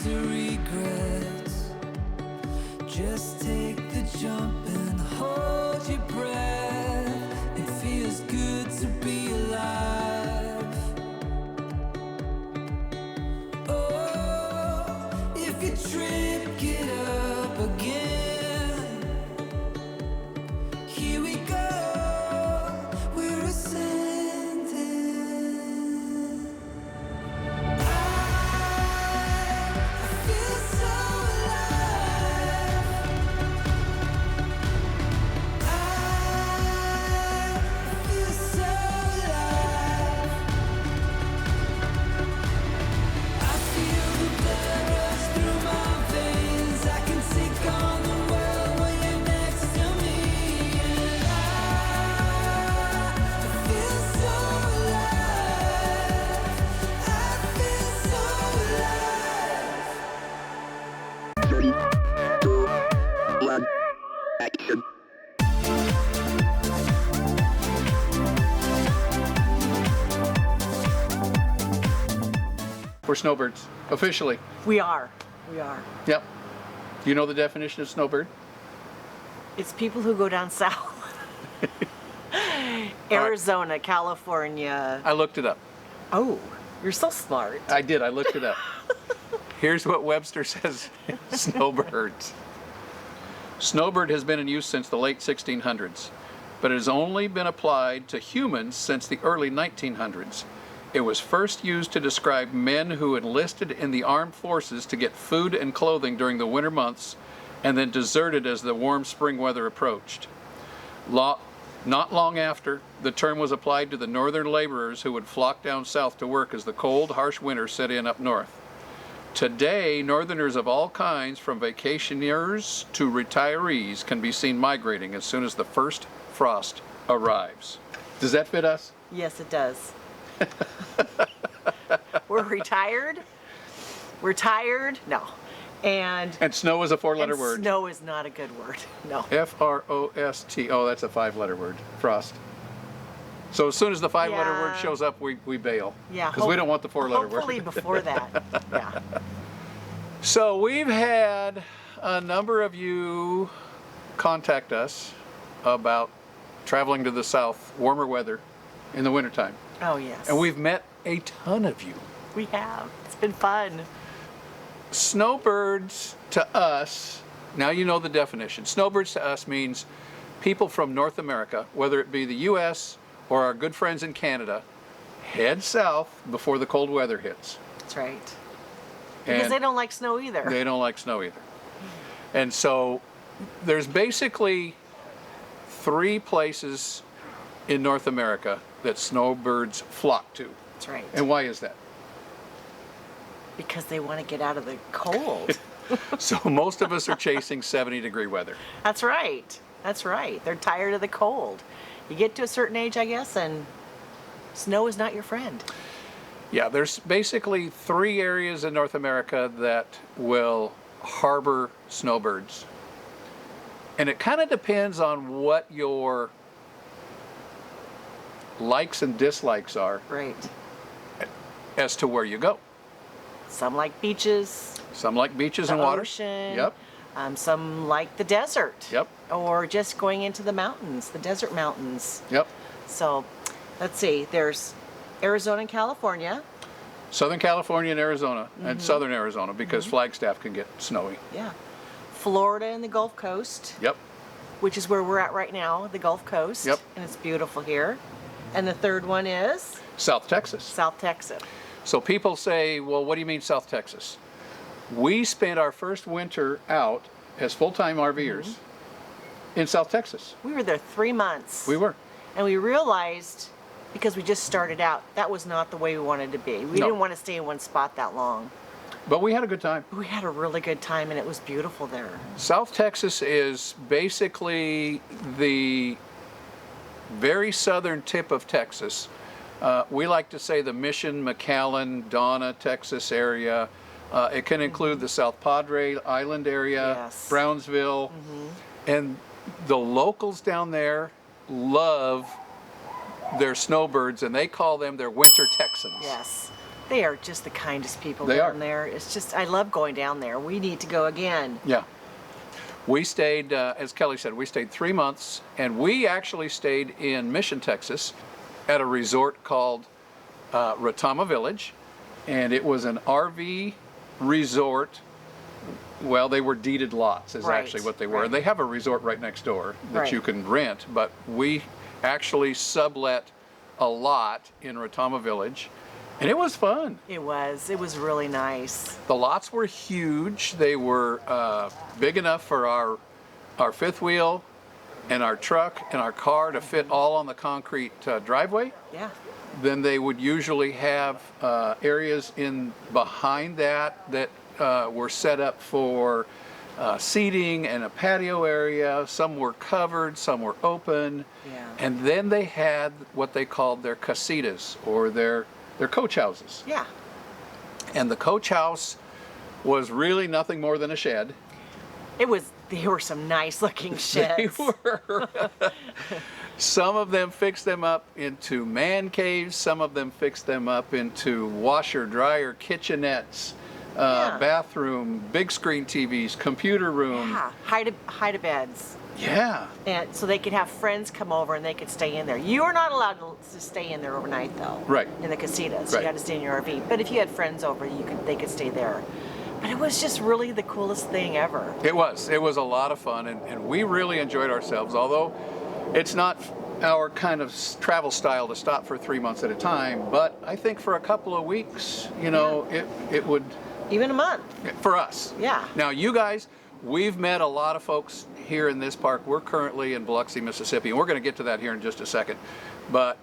use the regrets. Just take the jump and hold your breath. It feels good to be alive. Oh, if you trip, get up again. Here we go, we're ascending. I feel so alive. I feel so alive. I feel the blood rush through my veins. I can take on the world when you're next to me. And I feel so alive. I feel so alive. 3, 2, 1, action. We're snowbirds, officially. We are. We are. Yep. Do you know the definition of snowbird? It's people who go down south. Arizona, California. I looked it up. Oh, you're so smart. I did, I looked it up. Here's what Webster says, snowbirds. Snowbird has been in use since the late 1600s, but it has only been applied to humans since the early 1900s. It was first used to describe men who enlisted in the armed forces to get food and clothing during the winter months and then deserted as the warm spring weather approached. Not long after, the term was applied to the northern laborers who would flock down south to work as the cold, harsh winter set in up north. Today, northerners of all kinds, from vacationers to retirees, can be seen migrating as soon as the first frost arrives. Does that fit us? Yes, it does. We're retired. We're tired. No. And snow is a four-letter word. Snow is not a good word. No. F-R-O-S-T. Oh, that's a five-letter word. Frost. So as soon as the five-letter word shows up, we bail. Yeah. Because we don't want the four-letter word. Hopefully before that. Yeah. So we've had a number of you contact us about traveling to the south, warmer weather, in the wintertime. Oh, yes. And we've met a ton of you. We have. It's been fun. Snowbirds to us, now you know the definition. Snowbirds to us means people from North America, whether it be the U.S. or our good friends in Canada, head south before the cold weather hits. That's right. Because they don't like snow either. They don't like snow either. And so there's basically 3 places in North America that snowbirds flock to. That's right. And why is that? Because they want to get out of the cold. So most of us are chasing 70-degree weather. That's right. That's right. They're tired of the cold. You get to a certain age, I guess, and snow is not your friend. Yeah, there's basically 3 areas in North America that will harbor snowbirds. And it kind of depends on what your likes and dislikes are. Right. As to where you go. Some like beaches. Some like beaches the and water. Ocean. Yep. Some like the desert. Yep. Or just going into the mountains, the desert mountains. Yep. So, let's see. There's Arizona and California. Southern California and Arizona, and southern Arizona, because Flagstaff can get snowy. Yeah. Florida and the Gulf Coast. Yep. Which is where we're at right now, the Gulf Coast. Yep. And it's beautiful here. And the third one is? South Texas. South Texas. So people say, well, what do you mean South Texas? We spent our first winter out as full-time RVers in South Texas. We were there 3 months. We were. And we realized, because we just started out, that was not the way we wanted to be. We didn't want to stay in one spot that long. But we had a good time. We had a really good time, and it was beautiful there. South Texas is basically the very southern tip of Texas. We like to say the Mission, McAllen, Donna, Texas area. It can include the South Padre Island area, Brownsville. And the locals down there love their snowbirds, and they call them their winter Texans. Yes. They are just the kindest people They down are. there. It's just, I love going down there. We need to go again. Yeah. We stayed, as Kelly said, we stayed 3 months, and we actually stayed in Mission, Texas, at a resort called Retama Village, and it was an RV resort. Well, they were deeded lots, is Right, actually what they were. right. And they have a resort right next door that Right. you can rent, but we actually sublet a lot in Retama Village, and it was fun. It was really nice. The lots were huge. They were big enough for our fifth wheel and our truck and our car to fit all on the concrete driveway. Yeah. Then they would usually have areas in behind that were set up for seating and a patio area. Some were covered, some were open. Yeah. And then they had what they called their casitas, or their coach houses. Yeah. And the coach house was really nothing more than a shed. They were some nice looking sheds. They were. Some of them fixed them up into man caves. Some of them fixed them up into washer, dryer, kitchenettes, Yeah. bathroom, big screen TVs, computer room. Yeah. Hide to beds. Yeah. And so they could have friends come over and they could stay in there. You are not allowed to stay in there overnight though. Right. In the casitas. Right. You had to stay in your RV. But if you had friends over, they could stay there. But it was just really the coolest thing ever. It was a lot of fun, and we really enjoyed ourselves, although it's not our kind of travel style to stop for 3 months at a time, but I think for a couple of weeks, it would, Even a month. for us. Yeah. Now, you guys, we've met a lot of folks here in this park. We're currently in Biloxi, Mississippi, and we're going to get to that here in just a second. But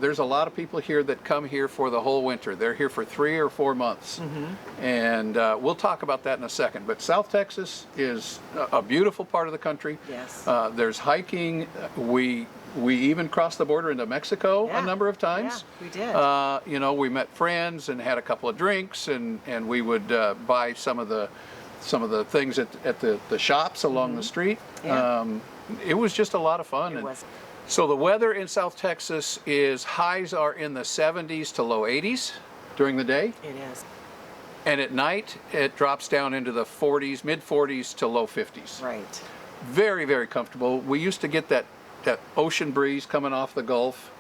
there's a lot of people here that come here for the whole winter. They're here for 3 or 4 months. And we'll talk about that in a second. But South Texas is a beautiful part of the country. Yes. There's hiking. We even crossed the border into Mexico Yeah. a number of times. Yeah, we did. We met friends and had a couple of drinks, and we would buy some of the things at the shops along the street. Yeah. It was just a lot of fun. It And was. so the weather in South Texas highs are in the 70s to low 80s during the day, It is. and at night it drops down into the 40s, mid 40s to low 50s. Right. Very, very comfortable. We used to get that ocean breeze coming off the Gulf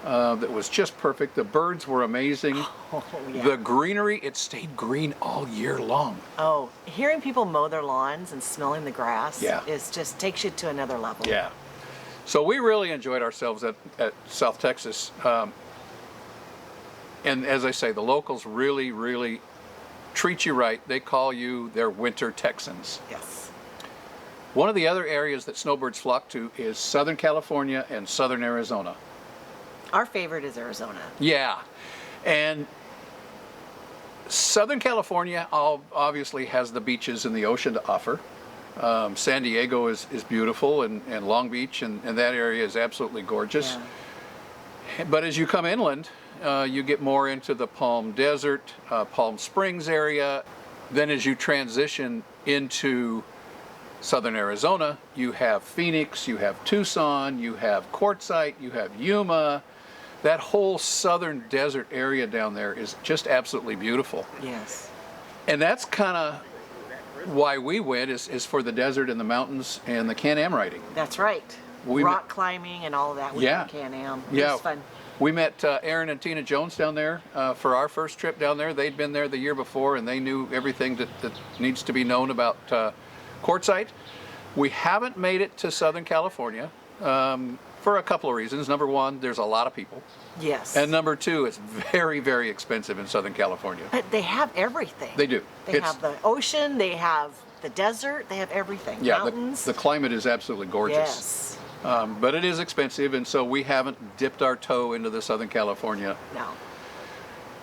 that was just perfect. The birds were amazing. Oh, yeah. The greenery, it stayed green all year long. Oh, hearing people mow their lawns and smelling the grass Yeah. is just takes you to another level. Yeah. So we really enjoyed ourselves at South Texas. And as I say, the locals really, really treat you right. They call you their winter Texans. Yes. One of the other areas that snowbirds flock to is Southern California and Southern Arizona. Our favorite is Arizona. Yeah. And Southern California obviously has the beaches and the ocean to offer. San Diego is beautiful, and Long Beach and that area is absolutely gorgeous. Yeah. But as you come inland, you get more into the Palm Desert, Palm Springs area. Then as you transition into Southern Arizona, you have Phoenix, you have Tucson, you have Quartzsite, you have Yuma. That whole southern desert area down there is just absolutely beautiful. Yes. And that's kind of why we went, is for the desert and the mountains and the Can-Am riding. That's right. We Rock climbing and all of that. We Yeah. went to Can-Am. It Yeah. was fun. We met Aaron and Tina Jones down there for our first trip down there. They'd been there the year before, and they knew everything that needs to be known about Quartzsite. We haven't made it to Southern California for a couple of reasons. Number one, there's a lot of people. Yes. And number two, it's very, very expensive in Southern California. But they have everything. They do. They have the ocean, they have the desert, they have everything. Yeah, Mountains. the climate is absolutely gorgeous. Yes. But it is expensive, and so we haven't dipped our toe into the Southern California No.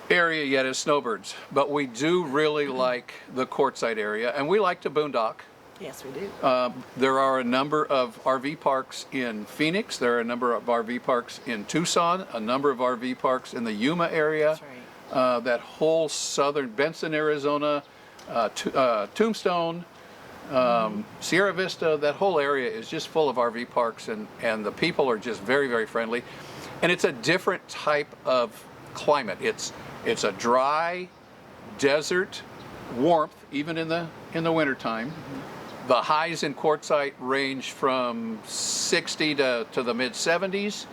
area yet as snowbirds. But we do really like the Quartzsite area, and we like to boondock. Yes, we do. There are a number of RV parks in Phoenix. There are a number of RV parks in Tucson, a number of RV parks in the Yuma area. That's right. That whole southern Benson, Arizona, Tombstone, Sierra Vista, that whole area is just full of RV parks, and the people are just very, very friendly. And it's a different type of climate. It's a dry desert warmth, even in the wintertime. The highs in quartzite range from 60 to the mid 70s,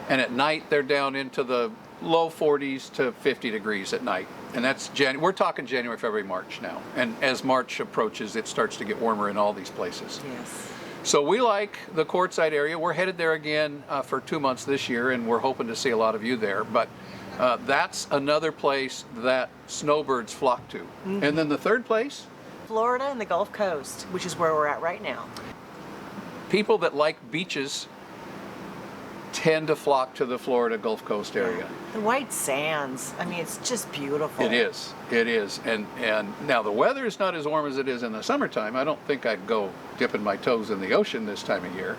and at night they're down into the low 40s to 50 degrees at night. And that's we're talking January, February, March now. And as March approaches, it starts to get warmer in all these places. Yes. So we like the quartzite area. We're headed there again for 2 months this year, and we're hoping to see a lot of you there. But that's another place that snowbirds flock to. And then the third place? Florida and the Gulf Coast, which is where we're at right now. People that like beaches tend to flock to the Florida Gulf Coast area. The white sands, I mean, it's just beautiful. It is. And now the weather is not as warm as it is in the summertime. I don't think I'd go dipping my toes in the ocean this time of year,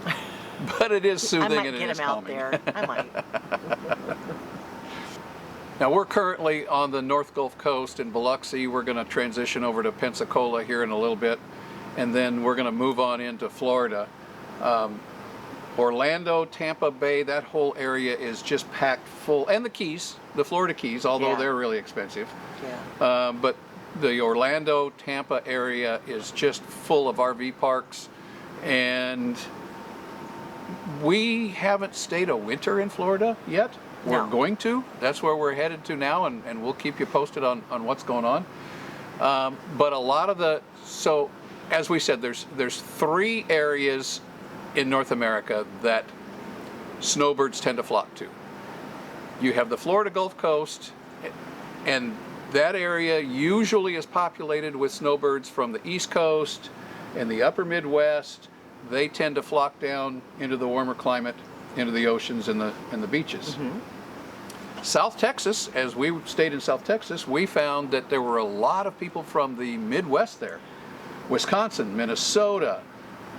but it is soothing and it is calming. I might get him out there. I might. Now we're currently on the North Gulf Coast in Biloxi. We're going to transition over to Pensacola here in a little bit, and then we're going to move on into Florida. Orlando, Tampa Bay, that whole area is just packed full, and the Keys, the Florida Keys, although they're really expensive. Yeah. But the Orlando, Tampa area is just full of RV parks, and we haven't stayed a winter in Florida yet. We're No. going to. That's where we're headed to now, and we'll keep you posted on what's going on. But a lot of so as we said, there's 3 areas in North America that snowbirds tend to flock to. You have the Florida Gulf Coast, and that area usually is populated with snowbirds from the East Coast and the upper Midwest. They tend to flock down into the warmer climate, into the oceans and the beaches. South Texas, as we stayed in South Texas, we found that there were a lot of people from the Midwest there. Wisconsin, Minnesota,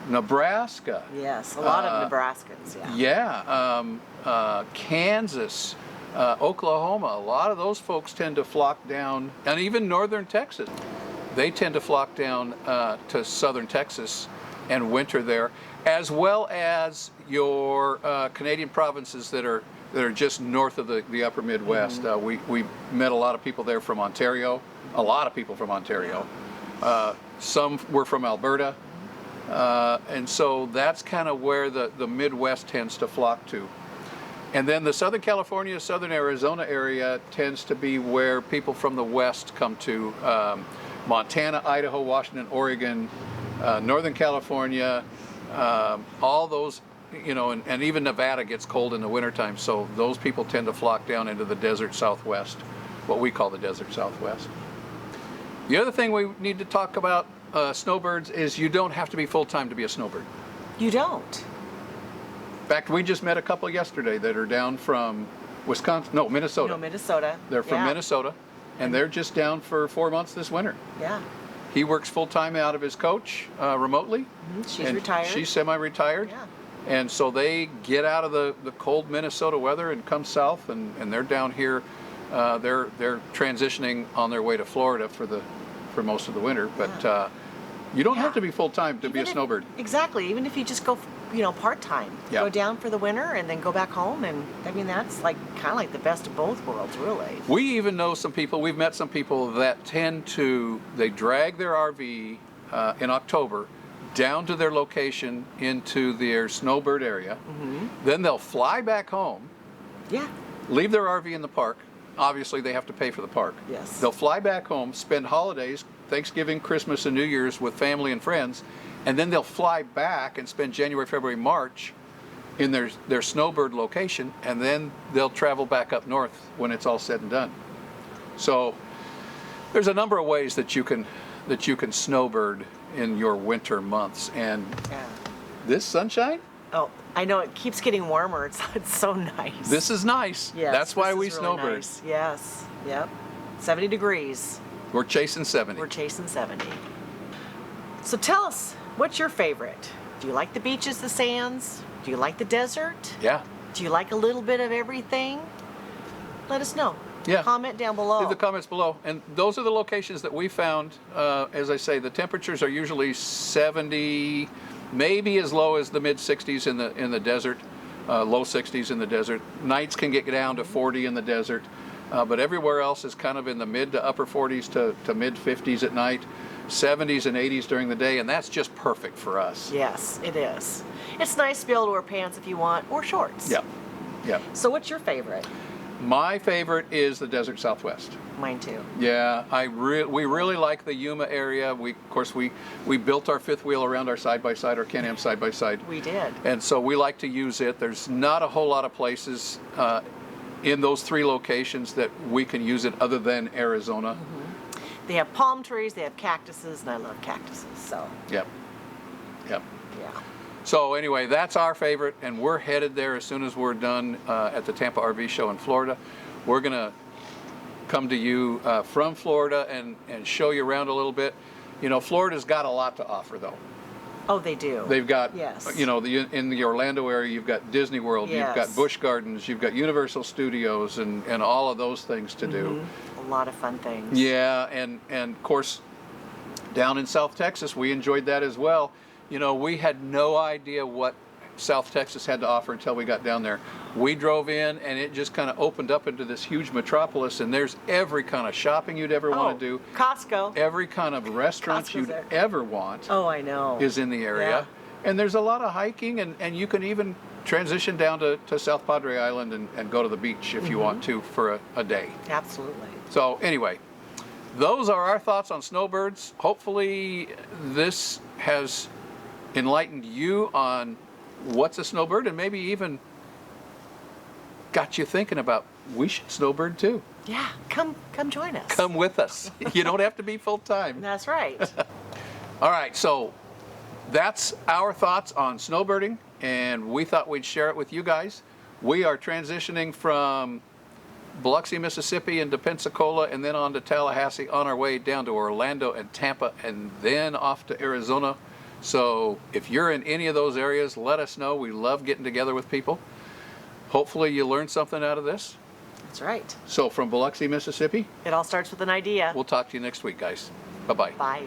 Nebraska. Yes, a lot of Nebraskans, Kansas, Oklahoma. A lot of those folks tend to flock down, and even northern Texas. They tend to flock down to southern Texas and winter there, as well as your Canadian provinces that are just north of the upper Midwest. We met a lot of people there from Ontario, a lot of people from Ontario. Some were from Alberta. And so that's kind of where the Midwest tends to flock to. And then the Southern California, Southern Arizona area tends to be where people from the West come to. Montana, Idaho, Washington, Oregon, Northern California, all those, and even Nevada gets cold in the wintertime. So those people tend to flock down into the desert Southwest, what we call the desert Southwest. The other thing we need to talk about snowbirds is you don't have to be full-time to be a snowbird. You don't. In fact, we just met a couple yesterday that are down from Minnesota. No, Minnesota. They're from Minnesota, and they're just down for 4 months this winter. Yeah. He works full-time out of his coach remotely. She's and retired. She's semi-retired. Yeah. And so they get out of the cold Minnesota weather and come south, and they're down here. They're transitioning on their way to Florida for most of the winter, but you don't have to be full-time to be a snowbird. Exactly. Even if you just go, part-time. Yeah. Go down for the winter and then go back home, and I mean that's kind of like the best of both worlds, really. We even know some people. We've met some people that they drag their RV in October down to their location into their snowbird area. Then they'll fly back home. Yeah. Leave their RV in the park. Obviously, they have to pay for the park. Yes. They'll fly back home, spend holidays, Thanksgiving, Christmas, and New Year's with family and friends, and then they'll fly back and spend January, February, March in their snowbird location, and then they'll travel back up north when it's all said and done. So there's a number of ways that you can snowbird in your winter months, and this sunshine. Oh, I know it keeps getting warmer. It's so nice. This is nice. Yes, that's why this we is really snowbird. nice. Yes. Yep. 70 degrees. We're chasing 70. We're chasing 70. So tell us, what's your favorite? Do you like the beaches, the sands? Do you like the desert? Yeah. Do you like a little bit of everything? Let us know. Yeah. Comment down below. Leave the comments below. And those are the locations that we found. As I say, the temperatures are usually 70, maybe as low as the mid 60s in the desert, low 60s in the desert. Nights can get down to 40 in the desert. But everywhere else is kind of in the mid to upper 40s to mid 50s at night, 70s and 80s during the day, and that's just perfect for us. Yes, it is. It's nice to be able to wear pants if you want, or shorts. Yeah, yeah. So what's your favorite? My favorite is the Desert Southwest. Mine too. Yeah, we really like the Yuma area. Of course, we built our fifth wheel around our side-by-side, our Can-Am side-by-side. We did. And so we like to use it. There's not a whole lot of places in those 3 locations that we can use it other than Arizona. They have palm trees, they have cactuses, and I love cactuses, so Yep, yep. yeah. So anyway, that's our favorite, and we're headed there as soon as we're done at the Tampa RV show in Florida. We're gonna come to you from Florida and show you around a little bit. You know, Florida's got a lot to offer, though. Oh, they do. They've got, yes. you know, in the Orlando area, you've got Disney World, Yes. you've got Busch Gardens, you've got Universal Studios, and all of those things to do. A lot of fun things. Yeah, and of course, down in South Texas, we enjoyed that as well. You know, we had no idea what South Texas had to offer until we got down there. We drove in, and it just kind of opened up into this huge metropolis, and there's every kind of shopping you'd ever want to do. Costco. Every kind of restaurant Costco's you'd there. ever want Oh, I know. is in the area. Yeah. And there's a lot of hiking, and you can even transition down to South Padre Island and go to the beach if you want to for a day. Absolutely. So anyway, those are our thoughts on snowbirds. Hopefully this has enlightened you on what's a snowbird, and maybe even got you thinking about we should snowbird too. Yeah, come join us. Come with us. You don't have to be full time. That's right. All right, so that's our thoughts on snowbirding, and we thought we'd share it with you guys. We are transitioning from Biloxi, Mississippi into Pensacola, and then on to Tallahassee, on our way down to Orlando and Tampa, and then off to Arizona. So if you're in any of those areas, let us know. We love getting together with people. Hopefully you learned something out of this. That's right. So from Biloxi, Mississippi, It all starts with an idea. we'll talk to you next week, guys. Bye-bye. Bye.